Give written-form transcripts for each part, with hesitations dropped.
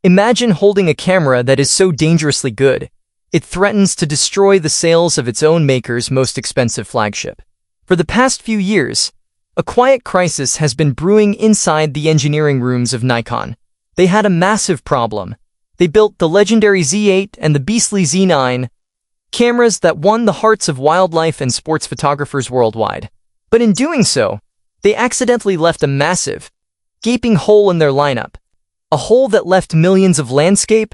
Imagine holding a camera that is so dangerously good, it threatens to destroy the sales of its own maker's most expensive flagship. For the past few years, a quiet crisis has been brewing inside the engineering rooms of Nikon. They had a massive problem. They built the legendary Z8 and the beastly Z9, cameras that won the hearts of wildlife and sports photographers worldwide. But in doing so, they accidentally left a massive, gaping hole in their lineup. A hole that left millions of landscape,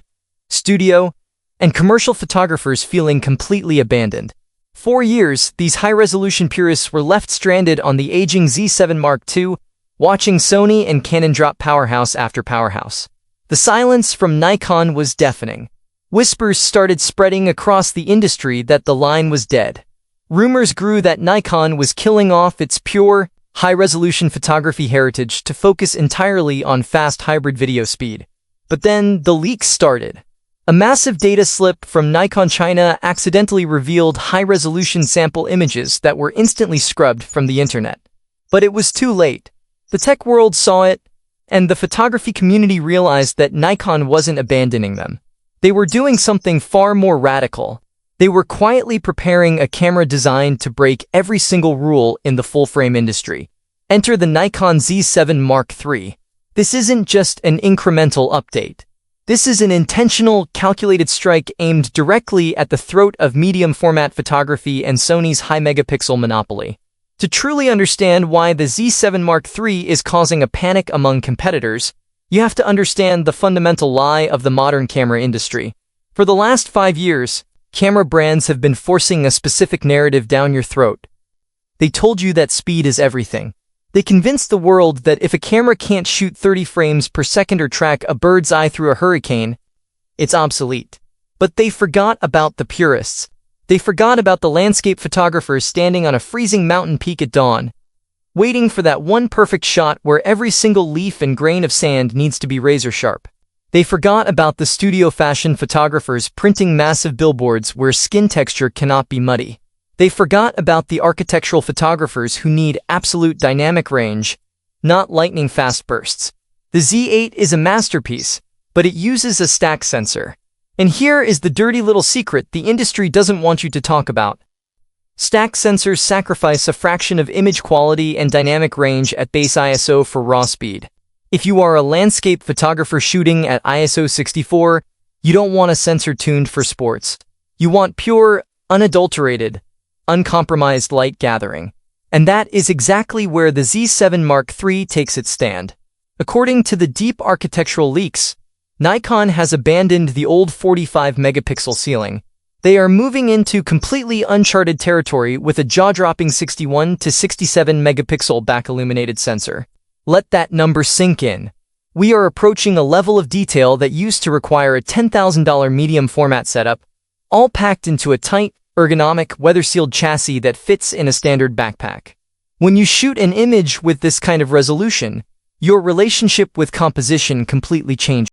studio, and commercial photographers feeling completely abandoned. For years, these high-resolution purists were left stranded on the aging Z7 Mark II, watching Sony and Canon drop powerhouse after powerhouse. The silence from Nikon was deafening. Whispers started spreading across the industry that the line was dead. Rumors grew that Nikon was killing off its pure, high-resolution photography heritage to focus entirely on fast hybrid video speed. But then the leaks started. A massive data slip from Nikon China accidentally revealed high-resolution sample images that were instantly scrubbed from the internet. But it was too late. The tech world saw it, and the photography community realized that Nikon wasn't abandoning them. They were doing something far more radical. They were quietly preparing a camera designed to break every single rule in the full-frame industry. Enter the Nikon Z7 Mark III. This isn't just an incremental update. This is an intentional, calculated strike aimed directly at the throat of medium-format photography and Sony's high-megapixel monopoly. To truly understand why the Z7 Mark III is causing a panic among competitors, you have to understand the fundamental lie of the modern camera industry. For the last 5 years, camera brands have been forcing a specific narrative down your throat. They told you that speed is everything. They convinced the world that if a camera can't shoot 30 frames per second or track a bird's eye through a hurricane, it's obsolete. But they forgot about the purists. They forgot about the landscape photographers standing on a freezing mountain peak at dawn, waiting for that one perfect shot where every single leaf and grain of sand needs to be razor sharp. They forgot about the studio fashion photographers printing massive billboards where skin texture cannot be muddy. They forgot about the architectural photographers who need absolute dynamic range, not lightning-fast bursts. The Z8 is a masterpiece, but it uses a stack sensor. And here is the dirty little secret the industry doesn't want you to talk about. Stack sensors sacrifice a fraction of image quality and dynamic range at base ISO for raw speed. If you are a landscape photographer shooting at ISO 64, you don't want a sensor tuned for sports. You want pure, unadulterated, uncompromised light gathering. And that is exactly where the Z7 Mark III takes its stand. According to the deep architectural leaks, Nikon has abandoned the old 45-megapixel ceiling. They are moving into completely uncharted territory with a jaw-dropping 61 to 67-megapixel back-illuminated sensor. Let that number sink in. We are approaching a level of detail that used to require a $10,000 medium-format setup, all packed into a tight, ergonomic, weather-sealed chassis that fits in a standard backpack. When you shoot an image with this kind of resolution, your relationship with composition completely changes.